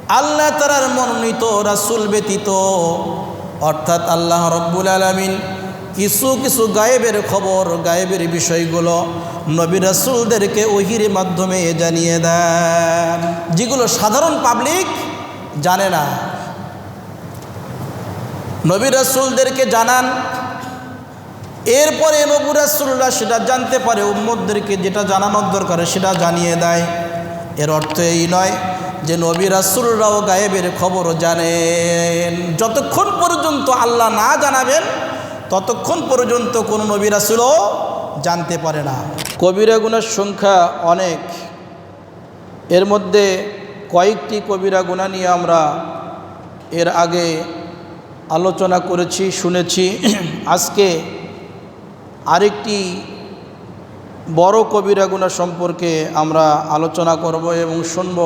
আল্লাহ তাআলার মনোনীত রাসূল ব্যতীত অর্থাৎ আল্লাহ রব্বুল আলামিন কিছু কিছু গায়েবের খবর, গায়েবের বিষয়গুলো নবী রাসূলদেরকে ওহীর মাধ্যমে জানিয়ে দেন, যেগুলো সাধারণ পাবলিক জানে না। নবী রাসূলদেরকে জানান, এরপরে নবী রাসূলরা সেটা জানতে পারে, উম্মতদেরকে যেটা জানানোর দরকার সেটা জানিয়ে দেয়। এর অর্থ এই নয় যে নবী রাসূলরাও গায়েবের খবরও জানেন। যতক্ষণ পর্যন্ত আল্লাহ না জানাবেন ততক্ষণ পর্যন্ত কোনো নবী রাসূলও জানতে পারে না। কবিরা গুনার সংখ্যা অনেক, এর মধ্যে কয়েকটি কবিরা গুনাহ নিয়ে আমরা এর আগে আলোচনা করেছি, শুনেছি। আজকে আরেকটি বড় কবিরা গুনাহ সম্পর্কে আমরা আলোচনা করব এবং শুনব।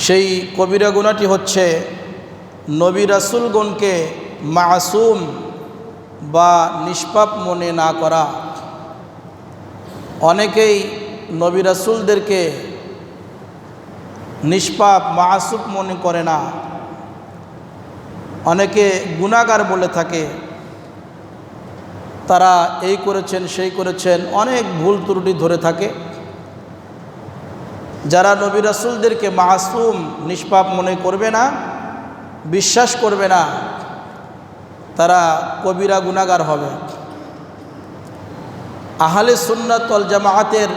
সেই কবিরা গুনাহটি হচ্ছে নবী রাসূলগণকে মাসুম বা নিষ্পাপ মনে না করা। অনেকেই নবী রাসূলদেরকে নিষ্পাপ মাসুম মনে করে না, অনেকে গুনাহগার বলে থাকে। তারা এই করেছেন সেই করেছেন, অনেক ভুল ত্রুটি ধরে থাকে। যারা নবী রাসূলদেরকে মাসুম নিষ্পাপ মনে করবে না, বিশ্বাস করবে না, তারা কবিরা গুনাহগার হবে। আহলে সুন্নাত ওয়াল জামাআতের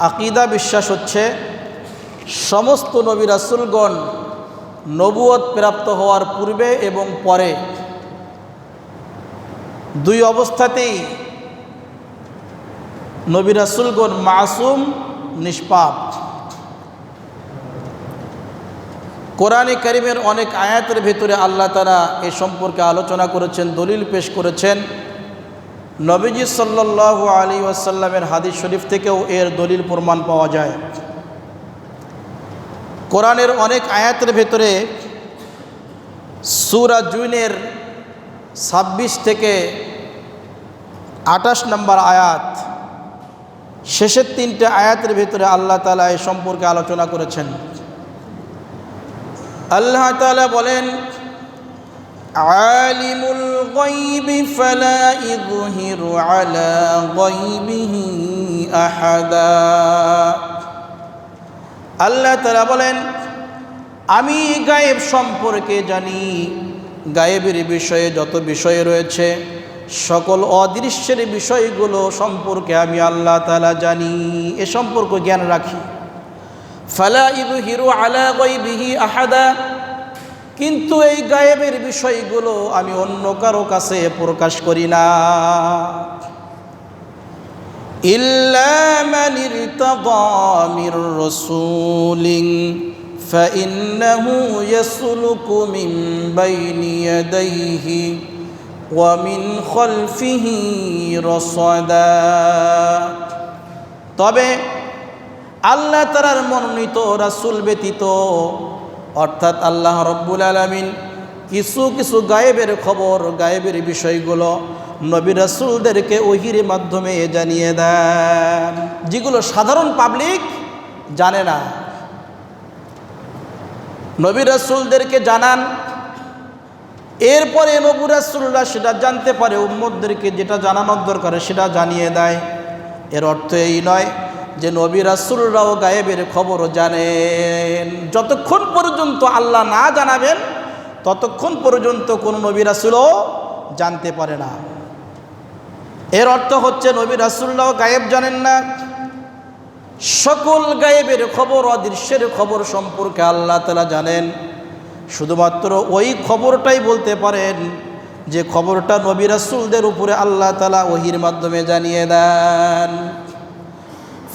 আকীদা বিশ্বাস হচ্ছে সমস্ত নবী রাসূলগণ নবুয়ত প্রাপ্ত হওয়ার পূর্বে এবং পরে দুই অবস্থাতেই নবী রাসূলগণ মাসুম নিষ্পাপ। কোরআনে কারীমের অনেক আয়াতের ভিতরে আল্লাহ তাআলা এ সম্পর্কে আলোচনা করেছেন, দলিল পেশ করেছেন। নবীজি সাল্লাল্লাহু আলাইহি ওয়াসাল্লামের হাদিস শরীফ থেকেও এর দলিল প্রমাণ পাওয়া যায়। কোরআনের অনেক আয়াতের ভিতরে সূরা জুনের 26 থেকে 28 নম্বর আয়াত, শেষের 3টে আয়াতের ভিতরে আল্লাহ তাআলা এ সম্পর্কে আলোচনা করেছেন। আল্লাহ তাআলা বলেন, আলিমুল গায়বি ফালা ইযহিরু আলা গায়বিহি আহাদা। আল্লাহ তাআলা বলেন, আমি গায়েব সম্পর্কে জানি। গায়েবের বিষয়ে যত বিষয় রয়েছে, সকল অদৃশ্যের বিষয়গুলো সম্পর্কে আমি আল্লাহ তাআলা জানি, এ সম্পর্কে জ্ঞান রাখি। ফালা ইযহিরু আলা গায়বিহি আহাদা, কিন্তু এই গায়েবের বিষয়গুলো আমি অন্য কারো কাছে প্রকাশ করি না। ইল্লা মান ইরতাদা মির রাসূলিন ফাইন্নাহু ইয়াসলুকু মিন বাইনি ইয়াদাইহি ওয়া মিন খালফিহি রাসাদা। তবে আল্লাহ তাআলার মনোনীত রাসূল ব্যতীত অর্থাৎ আল্লাহ রব্বুল আলামিন কিছু কিছু গায়েবের খবর, গায়েবের বিষয়গুলো নবী রাসূলদেরকে ওহীর মাধ্যমে জানিয়ে দেন, যেগুলো সাধারণ পাবলিক জানে না। নবী রাসূলদেরকে জানান, এরপরে নবী রাসূলরা সেটা জানতে পারে, উম্মতদেরকে যেটা জানানোর দরকার সেটা জানিয়ে দেয়। এর অর্থ এই নয় যে নবী রাসূলরাও গায়েবের খবরও জানেন। যতক্ষণ পর্যন্ত আল্লাহ না জানাবেন ততক্ষণ পর্যন্ত কোনো নবী রাসূলও জানতে পারে না। এর অর্থ হচ্ছে নবী রাসূলরাও গায়েব জানেন না। সকল গায়েবের খবর, অদৃশ্যের খবর সম্পর্কে আল্লাহ তাআলা জানেন। শুধুমাত্র ওই খবরটাই বলতে পারেন যে খবরটা নবী রাসূলদের উপরে আল্লাহ তাআলা ওহীর মাধ্যমে জানিয়ে দেন।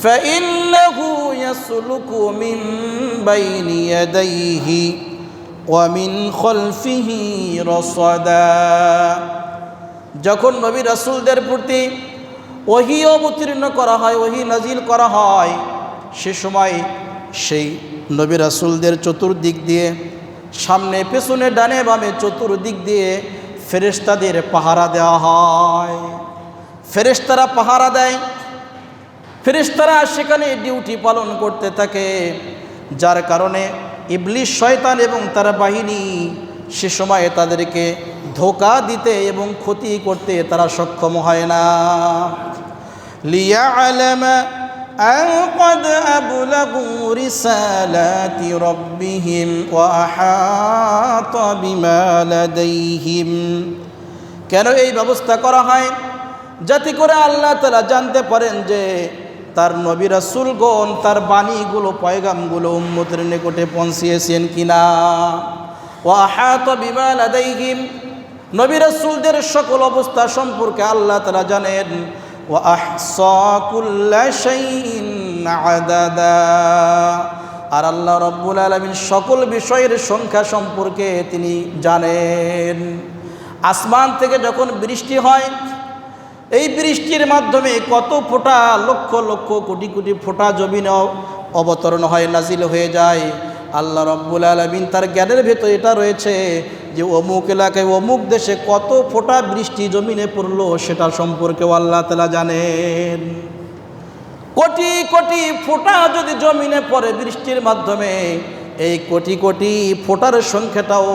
فإنه يسلك من بين يديه ومن خلفه رصدا। যখন নবী রাসূলদের প্রতি ওহী অবতীর্ণ করা হয়, ওহী নাজিল করা হয়, সে সময় সেই নবী রাসূলদের চতুর্দিক দিয়ে, সামনে পেছনে ডানে বামে চতুর্দিক দিয়ে ফেরেশতাদের পাহারা দেওয়া হয়। ফেরেশতারা পাহারা দেয়, ফেরেশতারা সেখানে ডিউটি পালন করতে থাকে। যার কারণে ইবলিস শয়তান এবং তার বাহিনী সে সময়ে তাদেরকে ধোঁকা দিতে এবং ক্ষতি করতে তারা সক্ষম হয় না। লিয়া'লামা আন ক্বাদ আবলাগু রিসালাতি রাব্বিহিম ওয়া আহাতা বিমা লাদাইহিম। কেন এই ব্যবস্থা করা হয়? যাতে করে আল্লাহ তাআলা জানতে পারেন যে তার নবী রাসূলগণ তার বাণীগুলো পয়গামগুলো উম্মতের নিকটে পৌঁছিয়েছেন কিনা। ওয়া আহাতা বিমা লাদাইহিম, নবী রাসূলদের সকল অবস্থা সম্পর্কে আল্লাহ তাআলা জানেন। ওয়া আহসা কুল্লা শাইইন আদাদা, আর আল্লাহ রাব্বুল আলামিন সকল বিষয়ের সংখ্যা সম্পর্কে তিনি জানেন। আসমান থেকে যখন বৃষ্টি হয়, এই বৃষ্টির মাধ্যমে কত ফোঁটা, লক্ষ লক্ষ কোটি কোটি ফোঁটা জমিনে অবতরণ হয়, নাজিল হয়ে যায়। আল্লাহ রাব্বুল আলামিন তার জ্ঞানের ভেতর এটা রয়েছে যে অমুক এলাকায় অমুক দেশে কত ফোঁটা বৃষ্টি জমিনে পড়লো, সেটা সম্পর্কেও আল্লাহ তাআলা জানেন। কোটি কোটি ফোঁটা যদি জমিনে পড়ে বৃষ্টির মাধ্যমে, এই কোটি কোটি ফোঁটার সংখ্যাটাও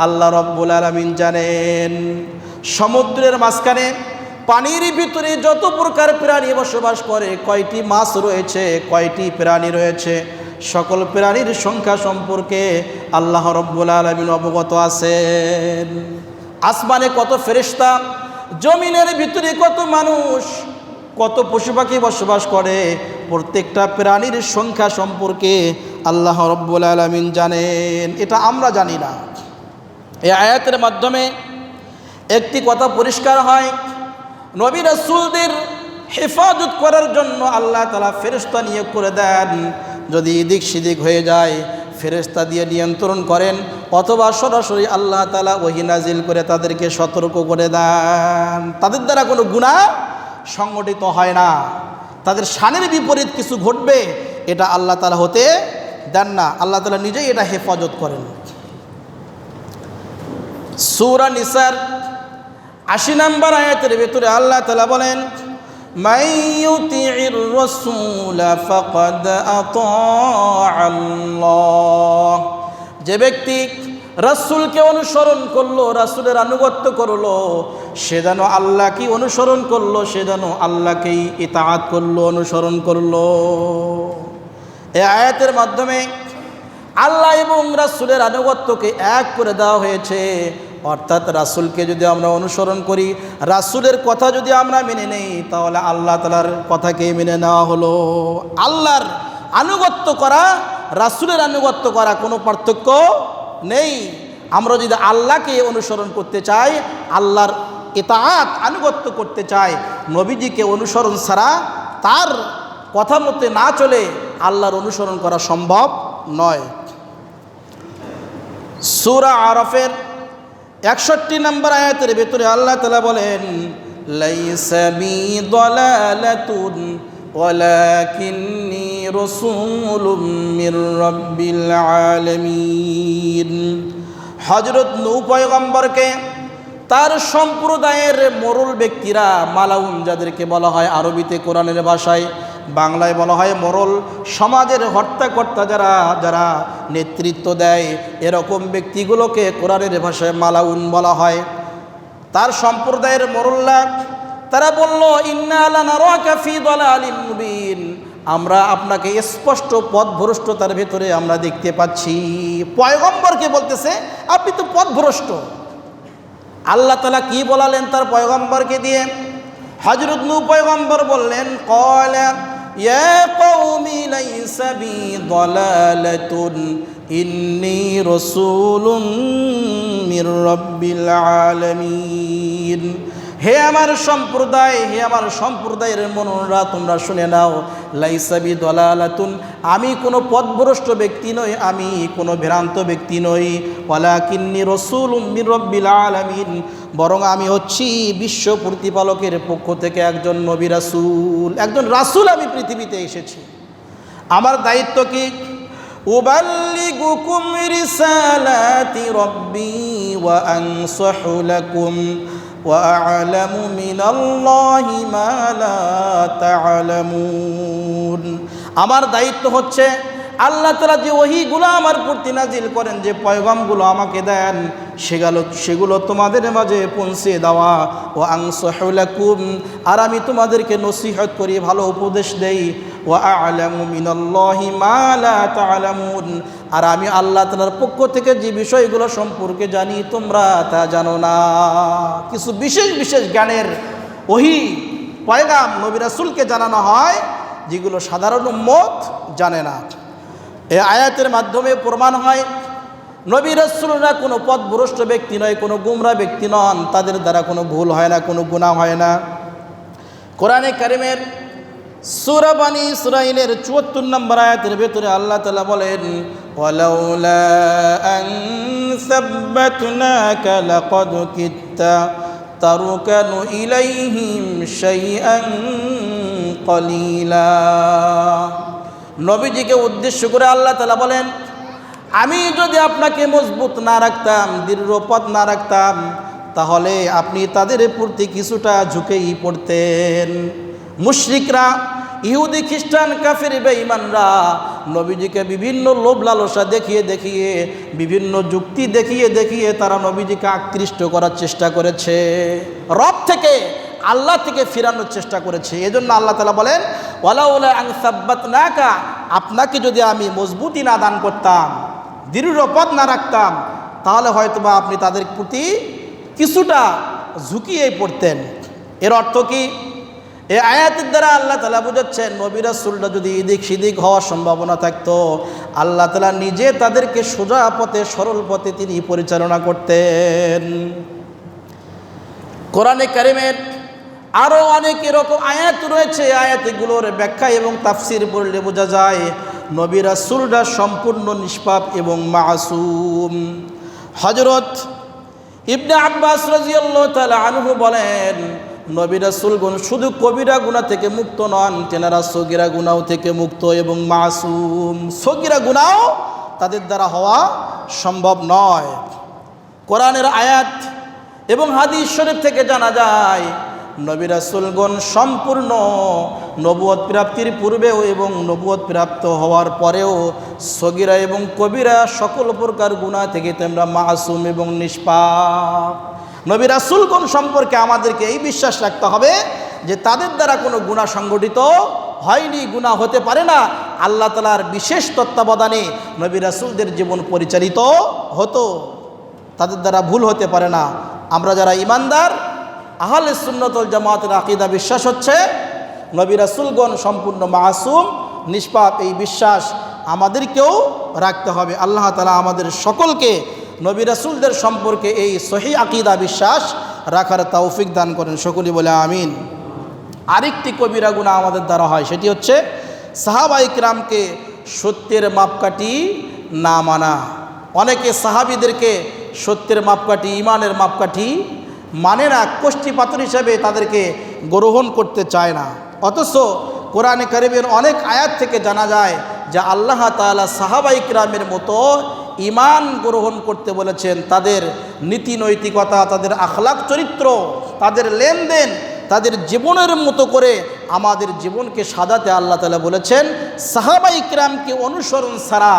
আল্লাহ রাব্বুল আলামিন জানেন। সমুদ্রের মাঝখানে পানির ভিতরে যত প্রকার প্রাণী বসবাস করে, কয়টি মাছ রয়েছে, কয়টি প্রাণী রয়েছে, সকল প্রাণীর সংখ্যা সম্পর্কে আল্লাহ রাব্বুল আলামিন অবগত আছেন। আসমানে কত ফেরেশতা, জমিনের ভিতরে কত মানুষ, কত পশু পাখি বসবাস করে, প্রত্যেকটা প্রাণীর সংখ্যা সম্পর্কে আল্লাহ রাব্বুল আলামিন জানেন। এটা আমরা জানি না। এই আয়াতের মাধ্যমে একটি কথা পরিষ্কার হয়, নবী রাসূলদের হেফাজত করার জন্য আল্লাহ তাআলা ফেরেশতা নিয়োগ করে দেন। যদি এদিক সেদিক হয়ে যায়, ফেরেশতা দিয়ে নিয়ন্ত্রণ করেন, অথবা সরাসরি আল্লাহ তাআলা ওহী নাজিল করে তাদেরকে সতর্ক করে দেন। তাদের দ্বারা কোনো গুনাহ সংগঠিত হয় না, তাদের শানের বিপরীত কিছু ঘটবে এটা আল্লাহ তাআলা হতে দেন না। আল্লাহ তাআলা নিজেই এটা হেফাজত করেন। সূরা নিসার ৮০ নম্বর আয়াতের ভিতরে আল্লাহ তাআলা বলেন, মান ইউতি'র রাসূল ফাকাদ আতা'আল্লাহ, যে ব্যক্তি রাসূলকে অনুসরণ করলো, রাসূলের আনুগত্য করলো, সে যেন আল্লাহকে অনুসরণ করলো, সে যেন আল্লাহকেই ইতাআত করলো, অনুসরণ করলো। এই আয়াতের মাধ্যমে আল্লাহ এবং রাসূলের আনুগত্যকে এক করে দেওয়া হয়েছে। অর্থাৎ রাসূলকে যদি আমরা অনুসরণ করি, রাসূলের কথা যদি আমরা মেনে নেই, তাহলে আল্লাহ তাআলার কথাকে মেনে নেওয়া হলো। আল্লাহর আনুগত্য করা, রাসূলের আনুগত্য করা কোনো পার্থক্য নেই। আমরা যদি আল্লাহকে অনুসরণ করতে চাই, আল্লাহর ইতাআত আনুগত্য করতে চাই, নবীজিকে অনুসরণ ছাড়া, তার কথা মতে না চলে আল্লাহর অনুসরণ করা সম্ভব নয়। সূরা আরাফের ৬১ নম্বর আয়াতের ভিতরে আল্লাহ তাআলা বলেন, লাইসা বি দালালাতুন ওয়ালাকিন্নী রাসূলুম মির রাব্বিল আলামিন। হযরত নূহ পয়গম্বরকে তার সম্প্রদায়ের মোরল ব্যক্তিরা, মালাউন যাদেরকে বলা হয় আরবিতে, কোরআনের ভাষায়, বাংলায় বলা হয় মোরল, সমাজের হর্তাকর্তা যারা যারা নেতৃত্ব দেয়, এরকম ব্যক্তিগুলোকে কোরআনের ভাষায় মালাউন বলা হয়। তার সম্প্রদায়ের মোরল্লা তারা বলল, ইন্না লানারাকা ফি দালালিম মুবিন, আমরা আপনাকে স্পষ্ট পথভ্রষ্টতার ভেতরে আমরা দেখতে পাচ্ছি। পয়গম্বরকে বলতেছে আপনি তো পথভ্রষ্ট। আল্লাহ তাআলা কি বলালেন তার পয়গম্বরকে দিয়ে? হযরত নূহ পয়গম্বর বললেন, ক্বালা ইয়া কওমি লাইসা বি দালালাতুন ইন্নী রাসূলুম মির রাব্বিল আলামিন। হে আমার সম্প্রদায়, হে আমার সম্প্রদায়ের মনোরা, তোমরা শুনে নাও, লাইসা বি দালালাতুন, আমি কোনো পথভ্রষ্ট ব্যক্তি নই, আমি কোনো ভ্রান্ত ব্যক্তি নই। ওয়ালাকিন্নী রাসূলুম মির রাব্বিল আলামিন, বরং আমি হচ্ছি বিশ্ব প্রতিপালকের পক্ষ থেকে একজন নবী রাসূল, একজন রাসূল আমি পৃথিবীতে এসেছি। আমার দায়িত্ব কি? উবাল্লিগুকুম রিসালাতি রাব্বি ওয়া আনসাহু লাকুম ওয়া আ'লামু মিনাল্লাহি মা লা তা'লামুন। আমার দায়িত্ব হচ্ছে আল্লাহ তাআলা যে ওহীগুলো আমার প্রতি নাজিল করেন, যে পয়গামগুলো আমাকে দেন, সেগুলো তোমাদের মাঝে পৌঁছে দেওয়া। ও আনসাহু লাকুম, আর আমি তোমাদেরকে নসিহত করি, ভালো উপদেশ দেই। ওয়া আ'লামু মিনাল্লাহি মা লা তা'লামুন, আর আমি আল্লাহ তাআলার পক্ষ থেকে যে বিষয়গুলো সম্পর্কে জানি তোমরা তা জানো না। কিছু বিশেষ বিশেষ জ্ঞানের ওহী পয়গাম নবী রাসূলকে জানানো হয়, যেগুলো সাধারণ উম্মত জানে না। এই আয়াতের মাধ্যমে প্রমাণ হয় নবী রাসূলরা কোনো পথভ্রষ্ট ব্যক্তি নয়, কোনো গুমরা ব্যক্তি নন, তাদের দ্বারা কোনো ভুল হয় না, কোনো গুনাহ হয় না। কোরআনে কারিমের সূরা বনী ইসরাঈলের ৭৪ নম্বর আয়াতের ভেতরে আল্লাহ তাআলা বলেন, ওয়ালাউলা আন সাব্বাতনাকা লাকাদ কিত্তা তারকানু ইলাইহিম শাইআন কলিলা। নবীজিকে উদ্দেশ্য করে আল্লাহ তাআলা বলেন, আমি যদি আপনাকে মজবুত না রাখতাম, দৃঢ়পদ না রাখতাম, তাহলে আপনি তাদের প্রতি কিছুটা ঝুঁকেই পড়তেন। মুশরিকরা, ইহুদি, খ্রিস্টান, কাফের, বেঈমানরা নবীজিকে বিভিন্ন লোভ লালসা দেখিয়ে দেখিয়ে, বিভিন্ন যুক্তি দেখিয়ে দেখিয়ে তারা নবীজিকে আকৃষ্ট করার চেষ্টা করেছে, রব থেকে, আল্লাহ থেকে ফিরানোর চেষ্টা করেছে। এজন্য আল্লাহ তাআলা বলেন, ওয়ালাউলা আন সাব্বাতনাকা, আপনাকে যদি আমি মজবুতি না দান করতাম, দৃঢ়পদ না রাখতাম, তাহলে হয়তোবা আপনি তাদের প্রতি কিছুটা ঝুঁকিয়ে পড়তেন। এর অর্থ কি? এই আয়াতের দ্বারা আল্লাহ তাআলা বুঝাচ্ছেন, নবী রাসূলরা যদি এদিক সেদিক হওয়ার সম্ভাবনা থাকতো, আল্লাহ তাআলা নিজে তাদেরকে সোজা পথে, সরল পথে তিনি পরিচালনা করতেন। কোরআনে কারিমের আরও অনেক এরকম আয়াত রয়েছে। আয়াতগুলোর ব্যাখ্যা এবং তাফসির পড়লে বোঝা যায় নবী রাসূলরা সম্পূর্ণ নিষ্পাপ এবং মাসুম। হযরত ইবনে আব্বাস রাদিয়াল্লাহু তাআলা আনহু বলেন, নবী রাসূলগণ শুধু কবিরা গুনাহ থেকে মুক্ত নন, তেনারা সগীরা গুনাহ থেকে মুক্ত এবং মাসুম। সগীরা গুনাহ তাদের দ্বারা হওয়া সম্ভব নয়। কোরআনের আয়াত এবং হাদিস শরীফ থেকে জানা যায় নবী রাসূলগণ সম্পূর্ণ নবুয়ত প্রাপ্তির পূর্বেও এবং নবুয়ত প্রাপ্ত হওয়ার পরেও সগীরা এবং কবিরা সকল প্রকার গুনাহ থেকে তোমরা মাসুম এবং নিষ্পাপ। নবী রাসূলগণ সম্পর্কে আমাদেরকে এই বিশ্বাস রাখতে হবে যে তাদের দ্বারা কোনো গুনাহ সংগঠিত হয়নি, গুনাহ হতে পারে না। আল্লাহ তাআলার বিশেষ তত্ত্বাবধানে নবী রাসূলদের জীবন পরিচালিত হতো, তাদের দ্বারা ভুল হতে পারে না। আমরা যারা ঈমানদার, আহলে সুন্নাত ওয়াল জামাতের আকীদা বিশ্বাস হচ্ছে নবী রাসূলগণ সম্পূর্ণ মাসুম, নিষ্পাপ। এই বিশ্বাস আমাদেরকেও রাখতে হবে। আল্লাহ তাআলা আমাদের সকলকে নবী রাসূলদের সম্পর্কে এই সহিহ আকীদা বিশ্বাস রাখার তৌফিক দান করেন, সকলে বলে আমিন। আরেকটি কবিরা গুনাহ আমাদের দ্বারা হয়, সেটি হচ্ছে সাহাবায়ে কিরামকে সত্যের মাপকাঠি না মানা। অনেকে সাহাবীদেরকে সত্যের মাপকাঠি, ঈমানের মাপকাঠি মানে না, কোষ্ঠী পাথর হিসেবে তাদেরকে গ্রহণ করতে চায় না। অথচ কোরআনে কারিমের অনেক আয়াত থেকে জানা যায় যে আল্লাহ তাআলা সাহাবায়ে কিরামের মতো ঈমান গ্রহণ করতে বলেছেন। তাদের নীতি নৈতিকতা, তাদের আখলাক চরিত্র, তাদের লেনদেন, তাদের জীবনের মতো করে আমাদের জীবনকে সাজাতে আল্লাহ তাআলা বলেছেন। সাহাবায়ে কিরামকে অনুসরণ ছাড়া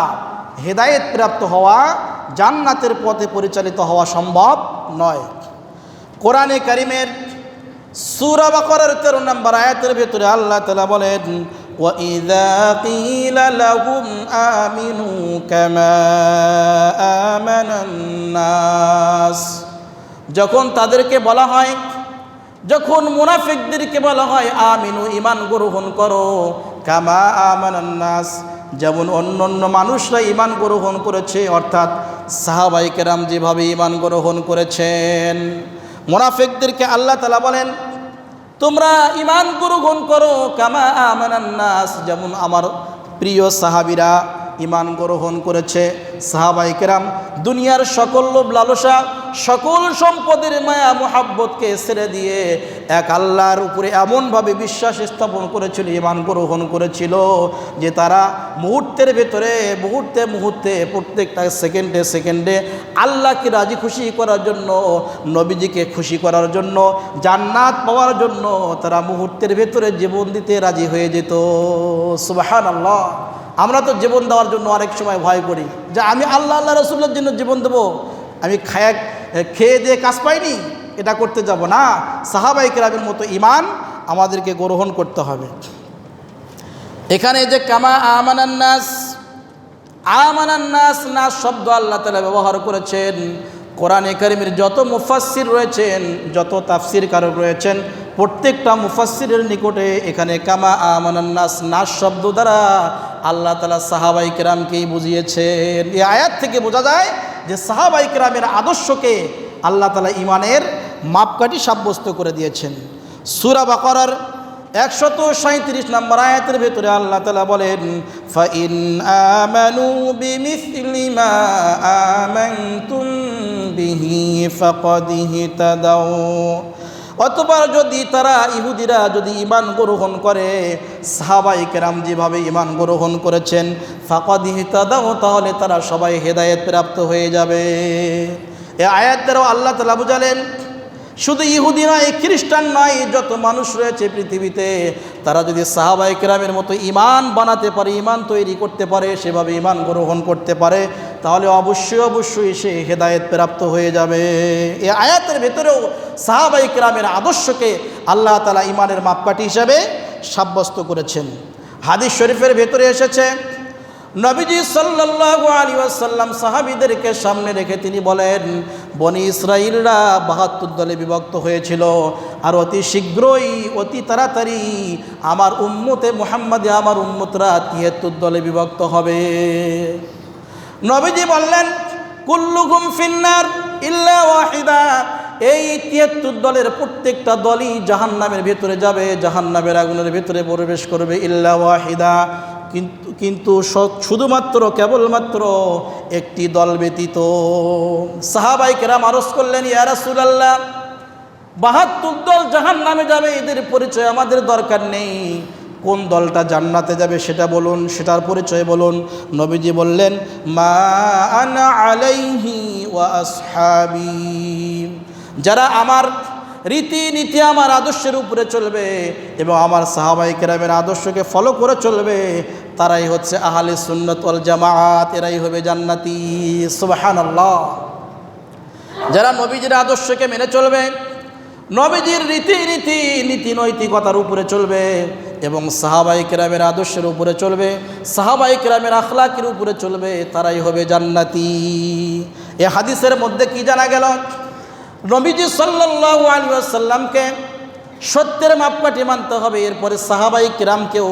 হেদায়েত প্রাপ্ত হওয়া, জান্নাতের পথে পরিচালিত হওয়া সম্ভব নয়। কোরআনে কারিমের সূরা বাকারার 13 নম্বর আয়াতের ভেতরে আল্লাহ তাআলা বলেন, وَإِذَا قِيلَ لَهُمْ آمِنُوا كَمَا آمَنَ النَّاسُ, যখন তাদেরকে বলা হয়, যখন মুনাফিকদেরকে বলা হয় আমিনু, ঈমান গ্রহণ করো, কামা আমানান নাস, যেমন অন্যান্য মানুষরা ঈমান গ্রহণ করেছে, অর্থাৎ সাহাবায়ে কেরাম যেভাবে ঈমান গ্রহণ করেছেন। মুনাফিকদেরকে আল্লাহ তাআলা বলেন তোমরা ঈমান গ্রহণ করো কামা আমানান নাস, যেমন আমার প্রিয় সাহাবীরা ঈমান গ্রহণ করেছে। সাহাবায়ে কেরাম দুনিয়ার সকল লোভ লালসা, সকল সম্পদের মায়া মোহাব্বতকে ছেড়ে দিয়ে এক আল্লাহর উপরে এমনভাবে বিশ্বাস স্থাপন করেছিল, ঈমান গ্রহণ করেছিল যে তারা মুহূর্তের ভেতরে, মুহূর্তে মুহূর্তে, প্রত্যেকটা সেকেন্ডে সেকেন্ডে আল্লাহকে রাজি খুশি করার জন্য, নবীজিকে খুশি করার জন্য, জান্নাত পাওয়ার জন্য তারা মুহূর্তের ভেতরে জীবন দিতে রাজি হয়ে যেত। সুবহানাল্লাহ। আমরা তো জীবন দেওয়ার জন্য অনেক সময় ভয় করি যে আমি আল্লাহ রসুলের জন্য জীবন দেবো, আমি খেয়ে দিয়ে কাজ পাইনি, এটা করতে যাব না। সাহাবায়ে কেরামের মতো ঈমান আমাদেরকে গ্রহণ করতে হবে। এখানে যে কামা আমানান্নাস, নাস শব্দ আল্লাহ তাআলা ব্যবহার করেছেন, কোরআনে কারীমের যত মুফাসসির রয়েছেন, যত তাফসীরকারক রয়েছেন, প্রত্যেকটা মুফাসসিরের নিকটে এখানে কামা আমানান্নাস নাস শব্দ দ্বারা আল্লাহ তাআলা সাহাবায়ে কেরামকেই বুঝিয়েছেন। এই আয়াত থেকে বোঝা যায় যে সাহাবায়ে কেরামের আদর্শকে আল্লাহ তাআলা ঈমানের মাপকাঠি সাব্যস্ত করে দিয়েছেন। সূরা বাকারার 137 নম্বর আয়াতের ভেতরে আল্লাহ তাআলা বলেন, ফাইন আমানু বিমিসলি মা আমানতুম বিহি ফাকাদ ইহতাদাউ, অতঃপর যদি তারা ইহুদিরা যদি ঈমান গ্রহণ করে সাহাবায়ে কেরাম যেভাবে ঈমান গ্রহণ করেছেন, ফাকাদ ইহতাদাউ, তাহলে তারা সবাই হেদায়েত প্রাপ্ত হয়ে যাবে। এই আয়াত দ্বারা আল্লাহ তাআলা বুঝালেন শুধু ইহুদি নয়, খ্রিস্টান নয়, যত মানুষ রয়েছে পৃথিবীতে তারা যদি সাহাবায়ে কেরামের মতো ঈমান বানাতে পারে, ঈমান তৈরি করতে পারে, সেভাবে ঈমান গ্রহণ করতে পারে, তাহলে অবশ্যই সে হেদায়েত প্রাপ্ত হয়ে যাবে। এই আয়াতের ভেতরেও সাহাবায়ে কেরামের আদর্শকে আল্লাহ তাআলা ঈমানের মাপকাঠি হিসাবে সাব্যস্ত করেছেন। হাদিস শরীফের ভেতরে এসেছে, নবীজি সাল্লাল্লাহু আলাইহি ওয়াসাল্লাম সাহাবীদেরকে সামনে রেখে তিনি বলেন, বনি ইসরাঈলরা 72 দলে বিভক্ত হয়েছিল, আর অতি শীঘ্রই অতি তাড়াতাড়ি আমার উম্মতে মুহাম্মাদী, আমার উম্মতরা 73 দলে বিভক্ত হবে। নবীজি বললেন, কুল্লুকুম ফিন্নার ইল্লা ওয়াহিদা, এই 73 দলের প্রত্যেকটা দলই জাহান্নামের ভেতরে যাবে, জাহান্নামের আগুনের ভেতরে প্রবেশ করবে, ইল্লা ওয়াহিদা, কিন্তু শুধুমাত্র কেবলমাত্র একটি দল ব্যতীত। সাহাবায়ে কেরাম আরজ করলেন, ইয়া রাসূলুল্লাহ, 72 দল জাহান্নামে যাবে, এদের পরিচয় আমাদের দরকার নেই, কোন দলটা জান্নাতে যাবে সেটা বলুন, সেটার পরিচয় বলুন। নবীজি বললেন, মা আনা আলাইহি ওয়া আসহাবি, যারা আমার রীতিনীতি আমার আদর্শের উপরে চলবে এবং আমার সাহাবায়ে কেরামের আদর্শকে ফলো করে চলবে, তারাই হচ্ছে আহলে সুন্নাত ওয়াল জামাত, এরাই হবে জান্নাতি। সুবহানাল্লাহ। যারা নবীজির আদর্শকে মেনে চলবে, নবীজির নীতি নৈতিকতার উপরে চলবে এবং সাহাবায়ে কেরামের আদর্শের উপরে চলবে, সাহাবায়ে কেরামের আখলাকের উপরে চলবে, তারাই হবে জান্নাতি। এই হাদিসের মধ্যে কি জানা গেল? নবীজি সাল্লাল্লাহু আলাইহি ওয়াসাল্লামকে সত্যের মাপকাঠি মানতে হবে, এরপরে সাহাবায়ে কিরামকেও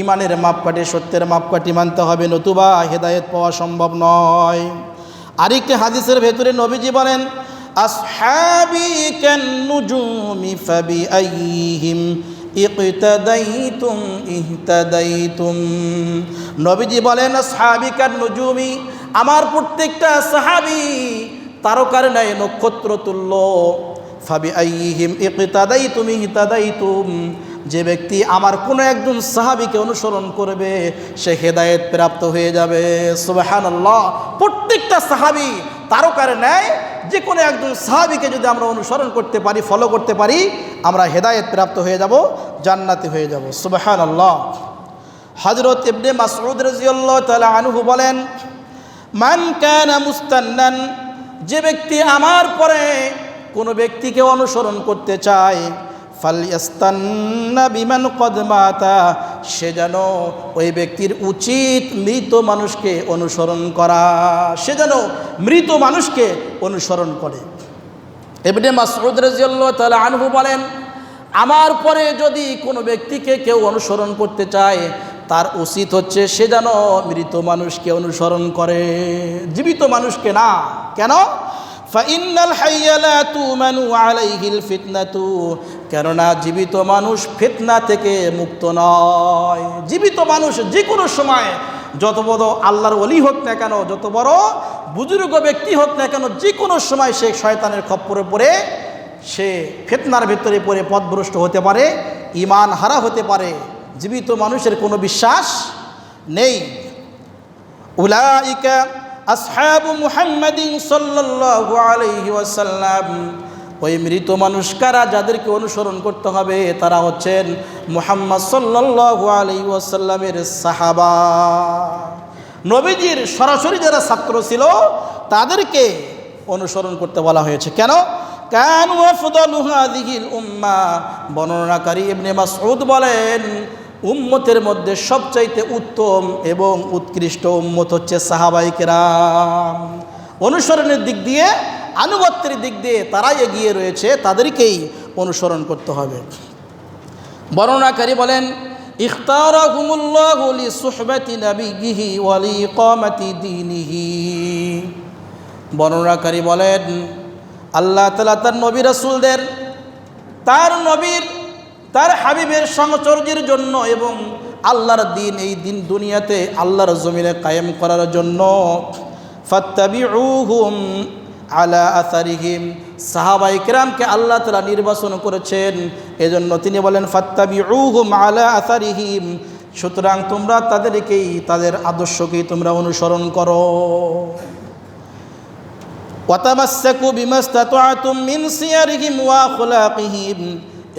ঈমানের মাপকাঠি, সত্যের মাপকাঠি মানতে হবে, নতুবা হেদায়েত পাওয়া সম্ভব নয়। আরেকটি হাদিসের ভেতরে নবীজি বলেন, আসহাবি কান নুজুমি ফাবিআইহিম ইকতাদাইতুম ইহতাদাইতুম। নবীজি বলেন, আসহাবি কান নুজুমি, আমার প্রত্যেকটা সাহাবী তারকার ন্যায় নক্ষত্র তুল্য, ফাবিআইহিম ইকতাদাইতুম ইহতাদাইতুম, যে ব্যক্তি আমার কোনো একজন সাহাবীকে অনুসরণ করবে সে হেদায়েত প্রাপ্ত হয়ে যাবে। সুবহানাল্লাহ। প্রত্যেকটা সাহাবী তারকার ন্যায়, যে কোনো একজন সাহাবীকে যদি আমরা অনুসরণ করতে পারি, ফলো করতে পারি, আমরা হেদায়েত প্রাপ্ত হয়ে যাব, জান্নাতি হয়ে যাব। সুবহানাল্লাহ। হযরত ইবনে মাসউদ রাদিয়াল্লাহু তাআলা আনহু বলেন, মান কানা মুস্তান্নান, যে ব্যক্তি আমার পরে কোনো ব্যক্তিকে অনুসরণ করতে চায়, ফালইস্তান্না বিমান কদ মাতা, সে যেন ওই ব্যক্তির উচিত মৃত মানুষকে অনুসরণ করা, সে যেন মৃত মানুষকে অনুসরণ করে। ইবনে মাসউদ রাদিয়াল্লাহু তাআলা আনহু বলেন, আমার পরে যদি কোনো ব্যক্তিকে কেউ অনুসরণ করতে চায়, তার উচিত হচ্ছে সে যেন মৃত মানুষকে অনুসরণ করে, জীবিত মানুষকে না। কেন? ফাইন্নাল হাইয়া লা তুমানু আলাইহিল ফিতনাতু, কেননা জীবিত মানুষ ফিতনা থেকে মুক্ত নয়। জীবিত মানুষ যে কোনো সময়, যত বড় আল্লাহর ওলি হোক না কেন, যত বড় বুজুর্গ ব্যক্তি হোক না কেন, যে কোনো সময় সে শয়তানের খপ্পরে পড়ে, সে ফিতনার ভিতরে পড়ে পথভ্রষ্ট হতে পারে, ঈমান হারা হতে পারে। জীবিত মানুষের কোনো বিশ্বাস নেই। উলাইকা আসহাবু মুহাম্মাদিন সাল্লাল্লাহু আলাইহি ওয়াসাল্লাম, ওই মৃত মানুষ কারা, যাদেরকে অনুসরণ করতে হবে তারা হচ্ছেন মুহাম্মদ সাল্লাল্লাহু আলাইহি ওয়াসাল্লামের সাহাবা। নবীজির সরাসরি যারা ছাত্র ছিল তাদেরকে অনুসরণ করতে বলা হয়েছে। কেন? কানু আফদালু হাযিহিল উম্মাহ, বর্ণনাকারী ইবনে মাসউদ বলেন উম্মতের মধ্যে সবচাইতে উত্তম এবং উৎকৃষ্ট উম্মত হচ্ছে সাহাবায়ে কেরাম। অনুসরণের দিক দিয়ে, আনুগত্যের দিক দিয়ে তারাই এগিয়ে রয়েছে, তাদেরকেই অনুসরণ করতে হবে। বর্ণনাকারী বলেন ইখতারাহুমুল্লাহু লিসুহবাতি নাবিয়িহি ওয়া লিইকামাতি দীনিহি। বর্ণনাকারী বলেন আল্লাহ তাআলা তার নবী রাসূলদের তার নবীর তার হাবিবের সহচর্যের জন্য এবং আল্লাহর দিন, এই দিন দুনিয়াতে আল্লাহর জমিনে কায়েম করার জন্য ফাত্তাবিউহুম আলা আসারিহিম, সাহাবায়ে কেরামকে আল্লাহ তাআলা নির্বাচন করেছেন, এজন্য তিনি বলেন ফাত্তাবিউহুম আলা আসারিহিম, সুতরাং তোমরা তাদেরকেই, তাদের আদর্শকেই তোমরা অনুসরণ করো। ওয়াতামাসসাকু বিমাস্তাতা'তুম মিন সিয়ারিহিম ওয়া আখলাকিহিম,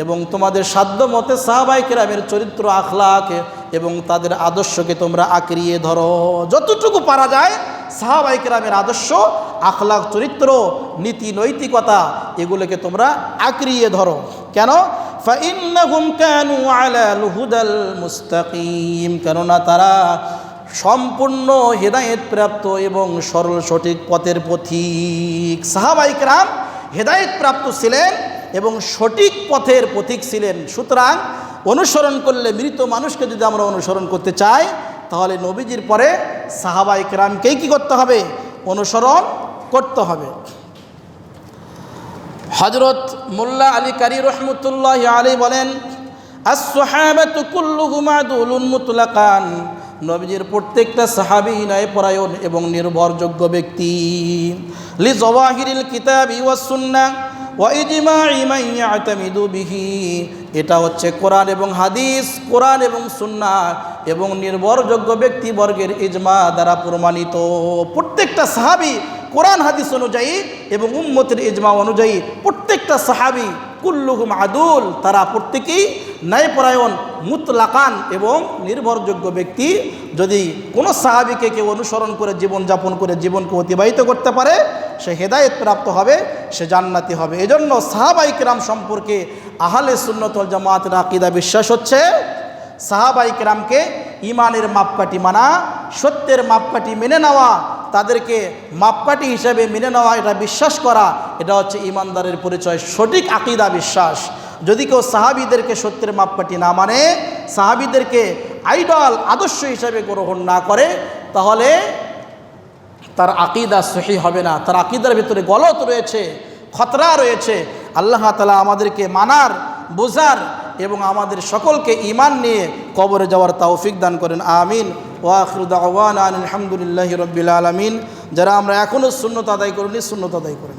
এবং তোমাদের সাধ্য মতে সাহাবায়ে কেরামের চরিত্র, আখলাক এবং তাদের আদর্শকে তোমরা আঁকড়িয়ে ধরো। যতটুকু পারা যায় সাহাবায়ে কেরামের আদর্শ, আখলাক, চরিত্র, নীতি, নৈতিকতা এগুলোকে তোমরা আঁকড়িয়ে ধরো। কেন? ফাইন্নাহুম কানু আলাল হুদাল মুস্তাকিম, কেননা তারা সম্পূর্ণ হেদায়েত প্রাপ্ত এবং সরল সঠিক পথের পথিক। সাহাবায়ে কেরাম হেদায়েত প্রাপ্ত ছিলেন এবং সঠিক পথের পথিক ছিলেন। সুতরাং অনুসরণ করলে, মৃত মানুষকে যদি আমরা অনুসরণ করতে চাই তাহলে নবীজির পরে সাহাবায়ে কেরামকেই কী করতে হবে? অনুসরণ করতে হবে। হযরত মোল্লা আলী কারি রহমতুল্লাহি আলাইহি বলেন আস-সাহাবাতু কুল্লুহুম আদুলুন মুতলাকান, নবীজির প্রত্যেকটা সাহাবী ন্যায়পরায়ণ এবং নির্ভরযোগ্য ব্যক্তি। লি জাওয়াহিরিল কিতাবি ওয়াস সুন্নাহ ওয়া ইজমা'i মান ইয়াতামিদু বিহি, এটা হচ্ছে কোরআন এবং হাদিস, কোরআন এবং সুন্নাহ এবং নির্ভরযোগ্য ব্যক্তিবর্গের ইজমা দ্বারা প্রমাণিত। প্রত্যেকটা সাহাবী কোরআন হাদিস অনুযায়ী এবং উম্মতের ইজমা অনুযায়ী প্রত্যেকটা সাহাবী কুল্লুহুম আদুল, তারা প্রত্যেকেই ন্যায়পরায়ণ, মুতলাকান এবং নির্ভরযোগ্য ব্যক্তি। যদি কোনো সাহাবীকে কেউ অনুসরণ করে জীবনযাপন করে জীবনকে অতিবাহিত করতে পারে, সে হেদায়েত প্রাপ্ত হবে, সে জান্নাতি হবে। এজন্য সাহাবায়ে কেরাম সম্পর্কে আহলে সুন্নাত ওয়াল জামাতের আকীদা বিশ্বাস হচ্ছে সাহাবায়ে কেরামকে ঈমানের মাপকাঠি মানা, সত্যের মাপকাঠি মেনে নেওয়া, তাদেরকে মাপকাঠি হিসেবে মেনে নেওয়া, এটা বিশ্বাস করা, এটা হচ্ছে ঈমানদারের পরিচয়, সঠিক আকীদা বিশ্বাস। যদি কেউ সাহাবীদেরকে সত্যের মাপকাঠি না মানে, সাহাবীদেরকে আইডল, আদর্শ হিসেবে গ্রহণ না করে, তাহলে তার আকীদা সহিহ হবে না, তার আকীদার ভিতরে গলত রয়েছে, খতরা রয়েছে। আল্লাহ তাআলা আমাদেরকে মানার, বোঝার এবং আমাদের সকলকে ঈমান নিয়ে কবরে যাওয়ার তৌফিক দান করেন, আমিন। ওয়া আখিরু দাওয়ানা আলহামদুলিল্লাহি রাব্বিল আলামিন। যারা আমরা এখনও সুন্নত আদায় করিনি, সুন্নত আদায় করেন।